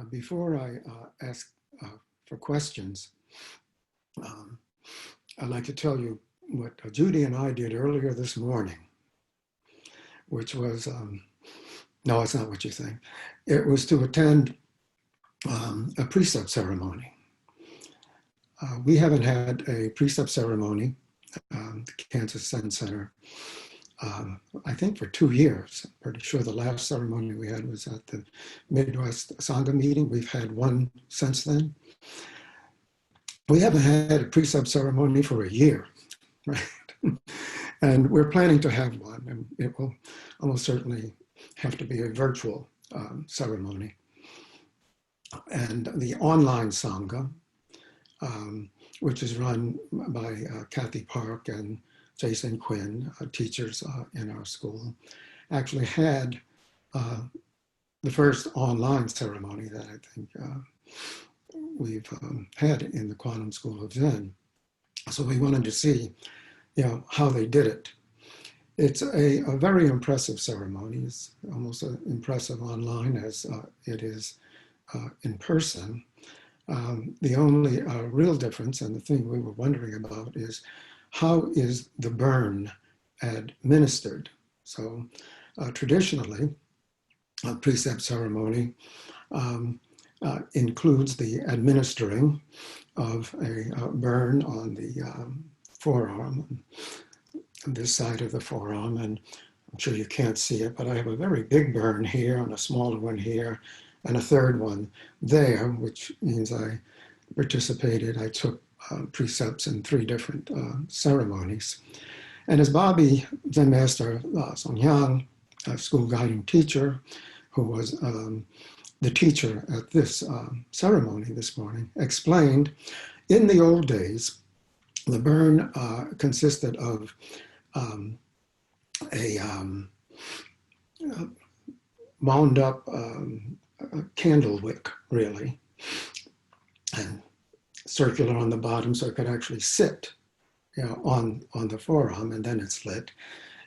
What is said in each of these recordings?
Before I ask for questions, um, I'd like to tell you what Judy and I did earlier this morning, which was, no, it's not what you think. It was to attend a precept ceremony. We haven't had a precept ceremony the Kansas Zen Center, I think for 2 years. I'm pretty sure the last ceremony we had was at the Midwest Sangha meeting. We've had one since then. We haven't had a precept ceremony for a year, right? And we're planning to have one, and it will almost certainly have to be a virtual ceremony. And the online Sangha, which is run by Kathy Park and Jason Quinn, teachers in our school, actually had the first online ceremony that I think we've had in the Quantum School of Zen. So we wanted to see, how they did it. It's a very impressive ceremony. It's almost as impressive online as it is in person. The only real difference, and the thing we were wondering about, is how is the burn administered? So traditionally, a precept ceremony includes the administering of a burn on the forearm, on this side of the forearm, and I'm sure you can't see it, but I have a very big burn here and a smaller one here, and a third one there, which means I took precepts in 3 different ceremonies. And as Bobby, Zen Master Song Hyang, a school guiding teacher, who was the teacher at this ceremony this morning, explained, in the old days, the burn consisted of a wound up candle wick, really, and circular on the bottom so it could actually sit on the forearm, and then it's lit.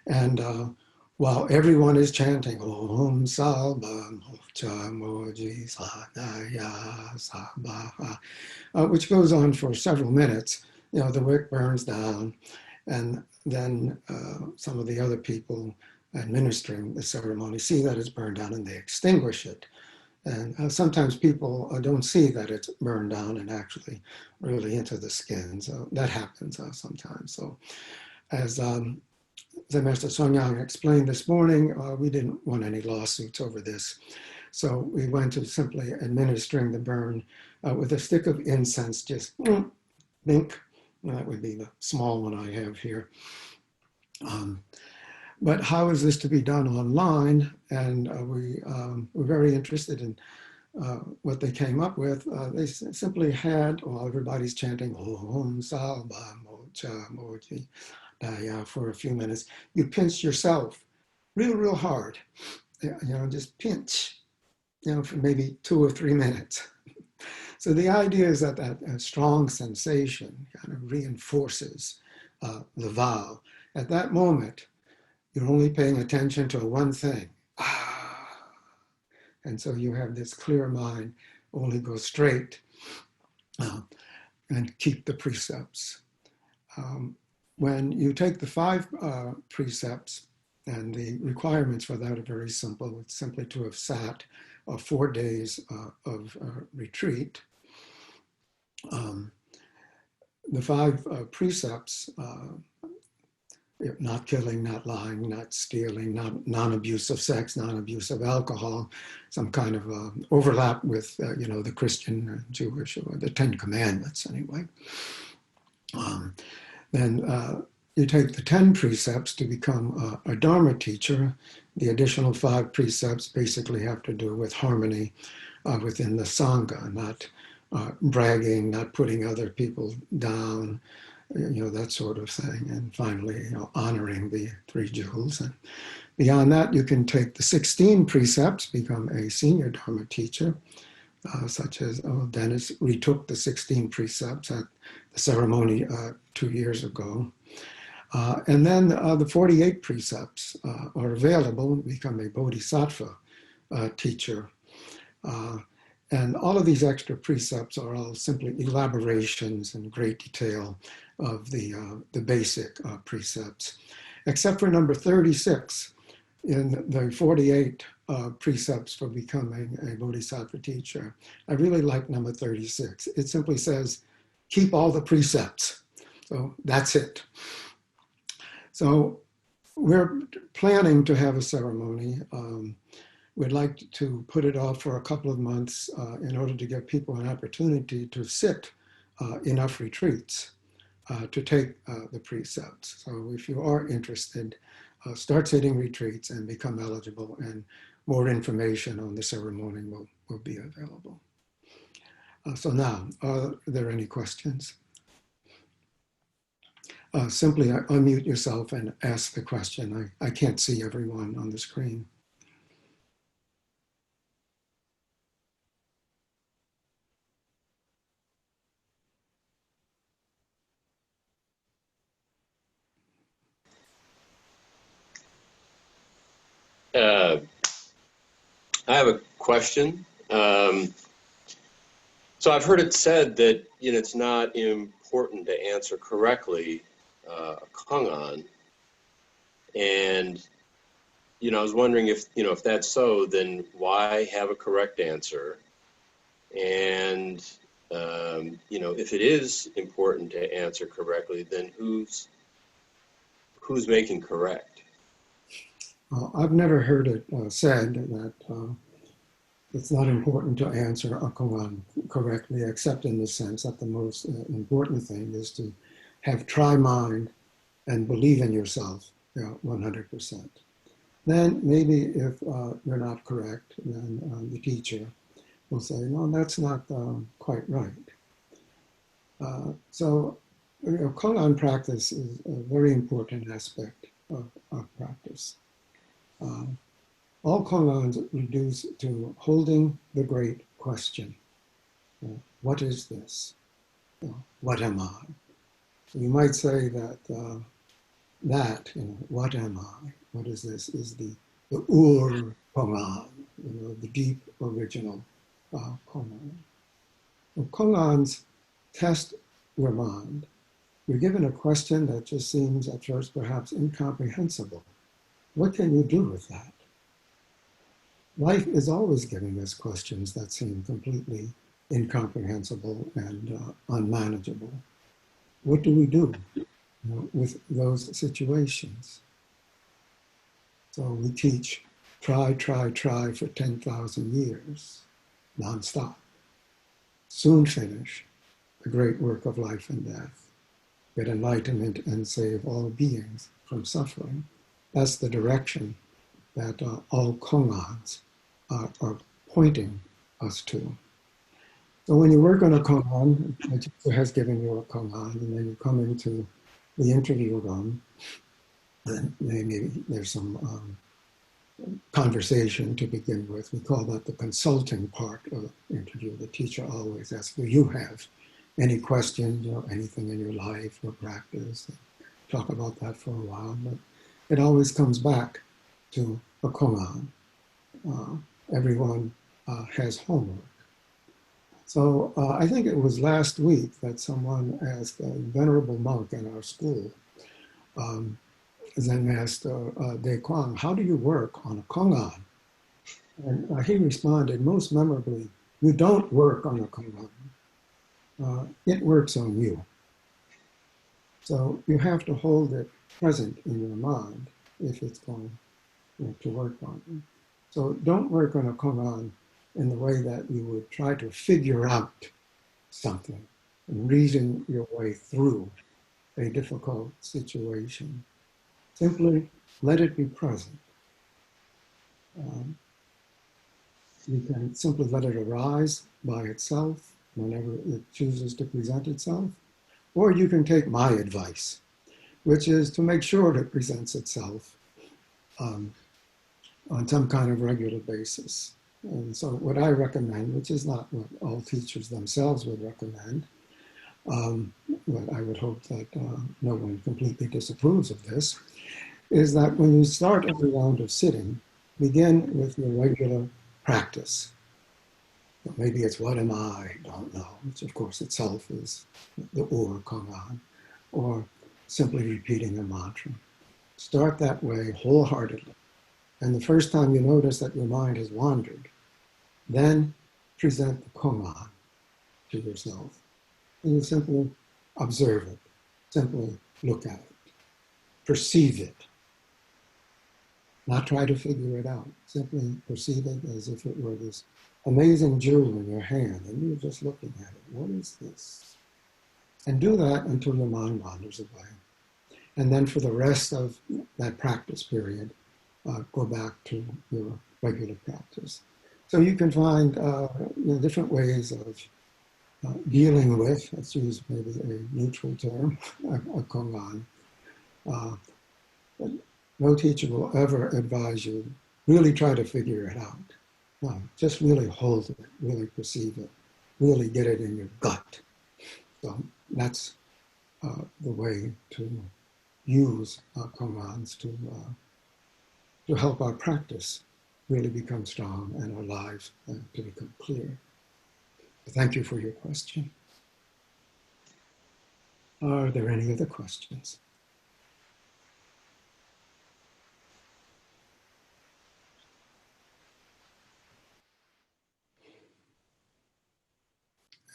And while everyone is chanting Om Salva Mocha Moji Sanaya Sabha, which goes on for several minutes, the wick burns down, and then some of the other people administering the ceremony see that it's burned down and they extinguish it. And sometimes people don't see that it's burned down and actually really into the skin. So that happens sometimes. So as Zen Master Song Yang explained this morning, we didn't want any lawsuits over this. So we went to simply administering the burn with a stick of incense, just think. That would be the small one I have here. But how is this to be done online? And we were very interested in what they came up with. They simply had, while everybody's chanting Om Salva Mocha Moji Daya for a few minutes, you pinch yourself real hard, just pinch, for maybe 2 or 3 minutes. So the idea is that that strong sensation kind of reinforces the vow. At that moment, you're only paying attention to one thing. And so you have this clear mind, only go straight and keep the precepts. When you take the 5 precepts, and the requirements for that are very simple. It's simply to have sat 4 days of retreat. The 5 precepts, not killing, not lying, not stealing, non-abuse of sex, non-abuse of alcohol, some kind of overlap with, the Christian, Jewish, or the 10 Commandments anyway. Then you take the 10 precepts to become a Dharma teacher. The additional 5 precepts basically have to do with harmony within the Sangha, not bragging, not putting other people down, that sort of thing. And finally, honoring the 3 jewels. And beyond that, you can take the 16 precepts, become a senior Dharma teacher, such as Dennis retook the 16 precepts at the ceremony 2 years ago. And then the 48 precepts are available to become a bodhisattva teacher. And all of these extra precepts are all simply elaborations in great detail of the basic precepts, except for number 36 in the 48 precepts for becoming a Bodhisattva teacher. I really like number 36. It simply says, keep all the precepts. So that's it. So we're planning to have a ceremony. We'd like to put it off for a couple of months in order to give people an opportunity to sit enough retreats to take the precepts. So if you are interested, start sitting retreats and become eligible, and more information on the ceremony will be available. So now, are there any questions? Simply unmute yourself and ask the question. I can't see everyone on the screen. I have a question. So I've heard it said that it's not important to answer correctly a kongan, and I was wondering if that's so, then why have a correct answer? And if it is important to answer correctly, then who's making correct? I've never heard it said that it's not important to answer a koan correctly, except in the sense that the most important thing is to have try mind and believe in yourself 100%. Then maybe if you're not correct, then the teacher will say, no, that's not quite right. So koan practice is a very important aspect of practice. All kongans reduce to holding the great question. What is this? What am I? So you might say that what am I? What is this? Is the ur kongan, the deep original kongan. Well, kongans test your mind. You're given a question that just seems at first perhaps incomprehensible. What can you do with that? Life is always giving us questions that seem completely incomprehensible and unmanageable. What do we do with those situations? So we teach try for 10,000 years, nonstop. Soon finish the great work of life and death, get enlightenment and save all beings from suffering. That's the direction that all kongans are pointing us to. So when you work on a kongan, the teacher has given you a kongan, and then you come into the interview room, and maybe there's some conversation to begin with. We call that the consulting part of the interview. The teacher always asks, do you have any questions, anything in your life or practice? Talk about that for a while, but it always comes back to a kongan. Everyone has homework. So I think it was last week that someone asked a venerable monk in our school, Zen Master Hae Kwang, how do you work on a kongan? And he responded most memorably, you don't work on a kongan. It works on you. So you have to hold it present in your mind if it's going to work on you. So don't work on a kongan in the way that you would try to figure out something and reason your way through a difficult situation. Simply let it be present. You can simply let it arise by itself whenever it chooses to present itself, or you can take my advice, which is to make sure it presents itself on some kind of regular basis. And so what I recommend, which is not what all teachers themselves would recommend, but I would hope that no one completely disapproves of this, is that when you start every round of sitting, begin with your regular practice. Maybe it's what am I, don't know, which of course itself is the kongan, or simply repeating a mantra. Start that way wholeheartedly. And the first time you notice that your mind has wandered, then present the kongan to yourself. And you simply observe it, simply look at it, perceive it, not try to figure it out. Simply perceive it as if it were this amazing jewel in your hand, and you're just looking at it. What is this? And do that until your mind wanders away. And then for the rest of that practice period, go back to your regular practice. So you can find different ways of dealing with, let's use maybe a neutral term, a kongan. But no teacher will ever advise you, really try to figure it out. No, just really hold it, really perceive it, really get it in your gut. So that's the way to use kongans to help our practice really become strong and our lives to become clear. Thank you for your question. Are there any other questions?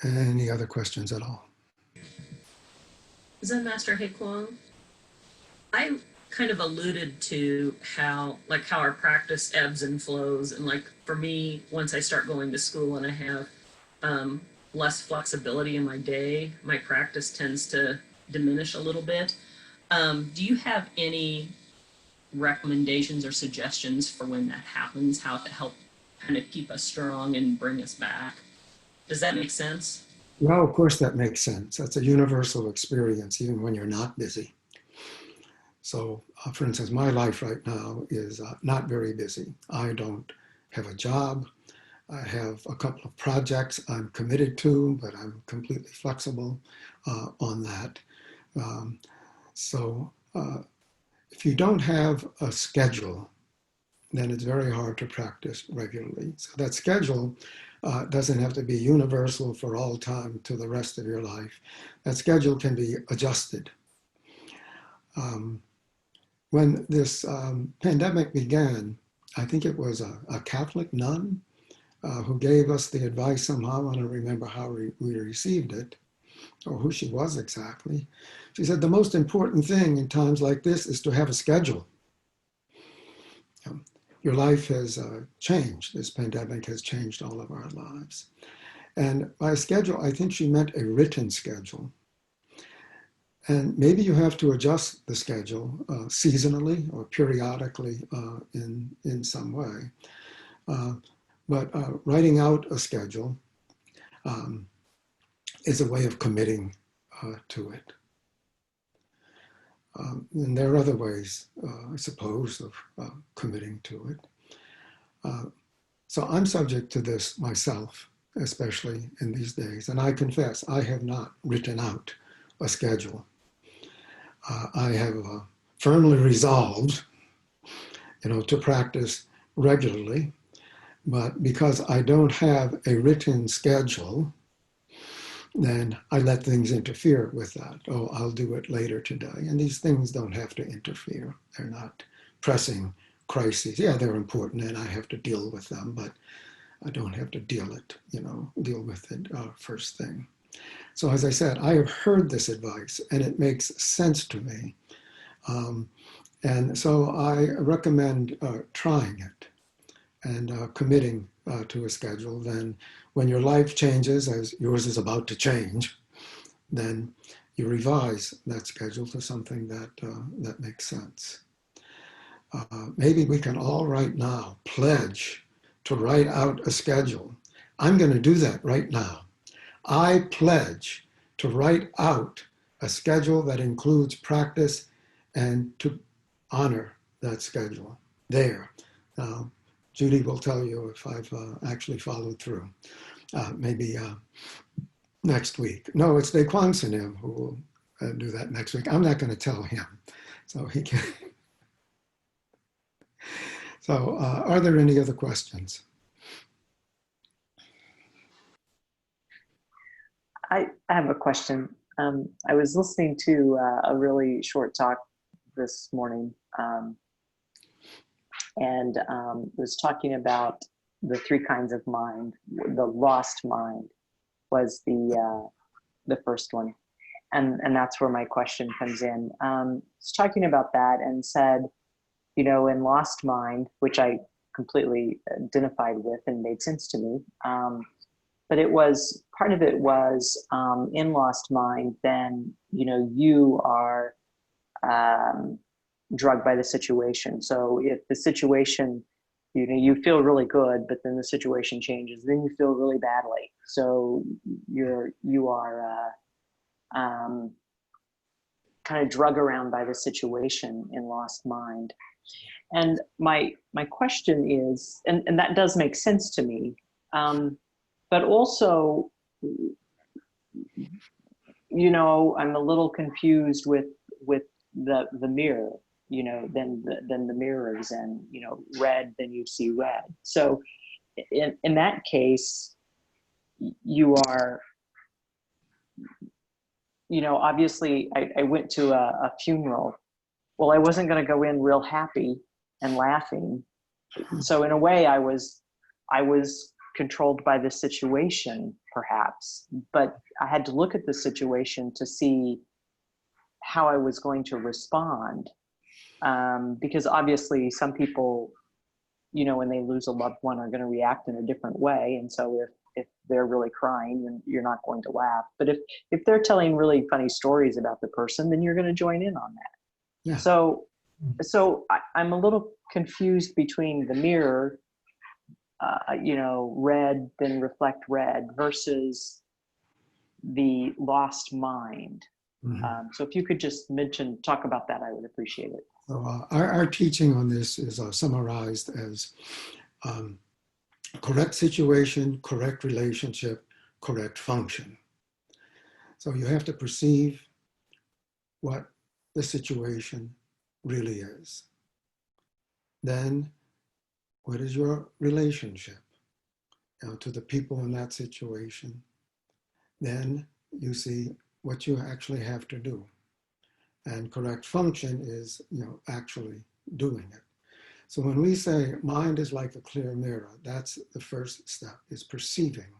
Any other questions at all? Zen Master Hae Kwang, I kind of alluded to how our practice ebbs and flows, and like for me, once I start going to school and I have um, less flexibility in my day, my practice tends to diminish a little bit. Do you have any recommendations or suggestions for when that happens? How to help kind of keep us strong and bring us back? Does that make sense? Well, of course that makes sense. That's a universal experience, even when you're not busy. So, for instance, my life right now is not very busy. I don't have a job. I have a couple of projects I'm committed to, but I'm completely flexible on that. Um, so, if you don't have a schedule, then it's very hard to practice regularly. So that schedule doesn't have to be universal for all time to the rest of your life. That schedule can be adjusted. When this pandemic began, I think it was a Catholic nun who gave us the advice somehow. I don't remember how we received it or who she was exactly. She said, the most important thing in times like this is to have a schedule. Your life has changed. This pandemic has changed all of our lives. And by schedule, I think she meant a written schedule. And maybe you have to adjust the schedule seasonally or periodically in some way. But writing out a schedule is a way of committing to it. And there are other ways, I suppose, of committing to it. So I'm subject to this myself, especially in these days. And I confess, I have not written out a schedule. I have firmly resolved, to practice regularly. But because I don't have a written schedule, then I let things interfere with that. Oh, I'll do it later today. And these things don't have to interfere. They're not pressing crises. Yeah, they're important and I have to deal with them, but I don't have to deal with it first thing. So as I said, I have heard this advice and it makes sense to me. And so I recommend trying it and committing to a schedule. Then when your life changes, as yours is about to change, then you revise that schedule to something that makes sense. Maybe we can all right now pledge to write out a schedule. I'm going to do that right now. I pledge to write out a schedule that includes practice and to honor that schedule there. Now, Judy will tell you if I've actually followed through. Maybe next week. No, it's Dae Kwang Sanim who will do that next week. I'm not going to tell him, so he can. So, are there any other questions? I have a question. I was listening to a really short talk this morning, and was talking about the three kinds of mind. The lost mind was the first one, and that's where my question comes in. Was talking about that and said, you know, in lost mind, which I completely identified with and made sense to me. But it was, part of it was in lost mind, then, you know, you are drugged by the situation. So if the situation, you know, you feel really good, but then the situation changes, then you feel really badly. So you are kind of drug around by the situation in lost mind. And my question is, and that does make sense to me, but also, you know, I'm a little confused with the mirror, you know, then the mirror is in, you know, red, then you see red. So in that case, you are, you know, obviously I went to a funeral. Well, I wasn't going to go in real happy and laughing. So in a way I was controlled by the situation, perhaps, but I had to look at the situation to see how I was going to respond. Because obviously some people, you know, when they lose a loved one are going to react in a different way. And so if they're really crying, then you're not going to laugh. But if they're telling really funny stories about the person, then you're going to join in on that. Yeah. So I'm a little confused between the mirror, you know, red, then reflect red, versus the lost mind. Mm-hmm. So if you could just talk about that, I would appreciate it. So, our teaching on this is summarized as correct situation, correct relationship, correct function. So you have to perceive what the situation really is. Then, what is your relationship, you know, to the people in that situation? Then you see what you actually have to do. And correct function is, you know, actually doing it. So when we say mind is like a clear mirror, that's the first step, is perceiving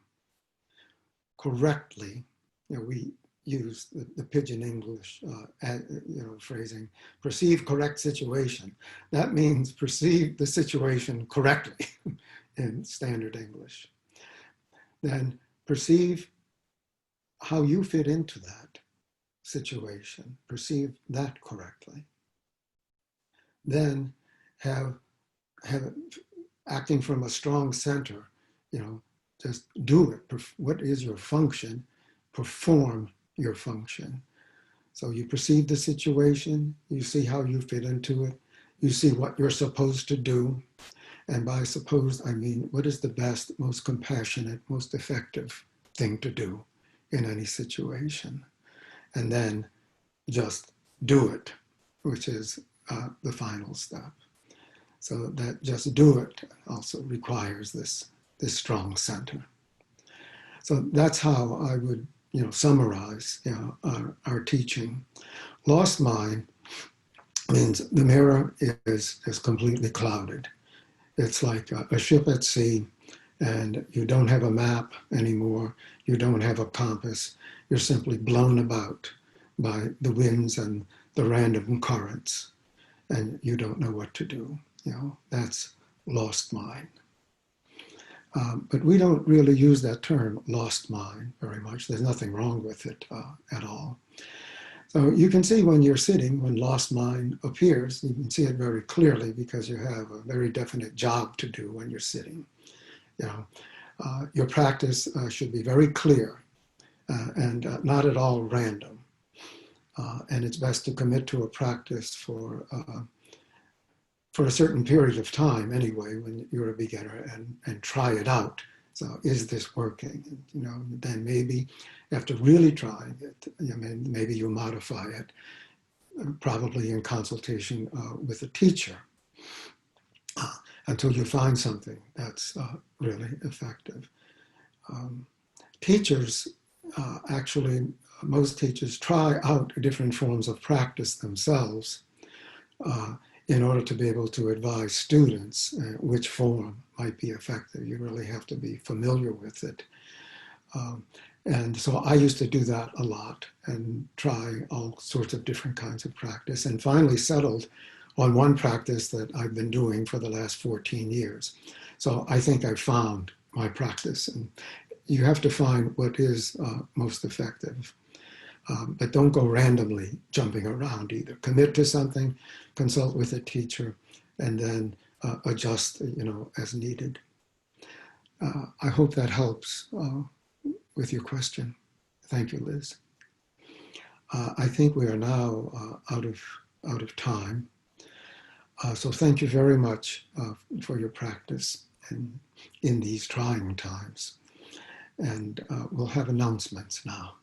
correctly. You know, we use the pidgin English, you know, phrasing, perceive correct situation. That means perceive the situation correctly in standard English. Then perceive how you fit into that situation, perceive that correctly. Then have acting from a strong center, you know, just do it. What is your function? Perform your function. So you perceive the situation, you see how you fit into it, you see what you're supposed to do. And by supposed, I mean, what is the best, most compassionate, most effective thing to do in any situation? And then just do it, which is the final step. So that just do it also requires this strong center. So that's how I would, you know, summarize, you know, our teaching. Lost mind means the mirror is completely clouded. It's like a ship at sea, and you don't have a map anymore. You don't have a compass. You're simply blown about by the winds and the random currents, and you don't know what to do. You know, that's lost mind. But we don't really use that term, lost mind, very much. There's nothing wrong with it at all. So you can see when you're sitting, when lost mind appears, you can see it very clearly because you have a very definite job to do when you're sitting. You know, your practice should be very clear and not at all random. And it's best to commit to a practice for a certain period of time anyway, when you're a beginner, and try it out. So is this working? You know, then maybe after really trying it, you know, maybe you modify it, probably in consultation with a teacher, until you find something that's really effective. Teachers actually, most teachers try out different forms of practice themselves in order to be able to advise students which form might be effective. You really have to be familiar with it. And so I used to do that a lot and try all sorts of different kinds of practice, and finally settled on one practice that I've been doing for the last 14 years. So I think I've found my practice, and you have to find what is most effective. But don't go randomly jumping around either. Commit to something, consult with a teacher, and then adjust, as needed. I hope that helps with your question. Thank you, Liz. I think we are now out of time. So thank you very much for your practice in these trying times. And we'll have announcements now.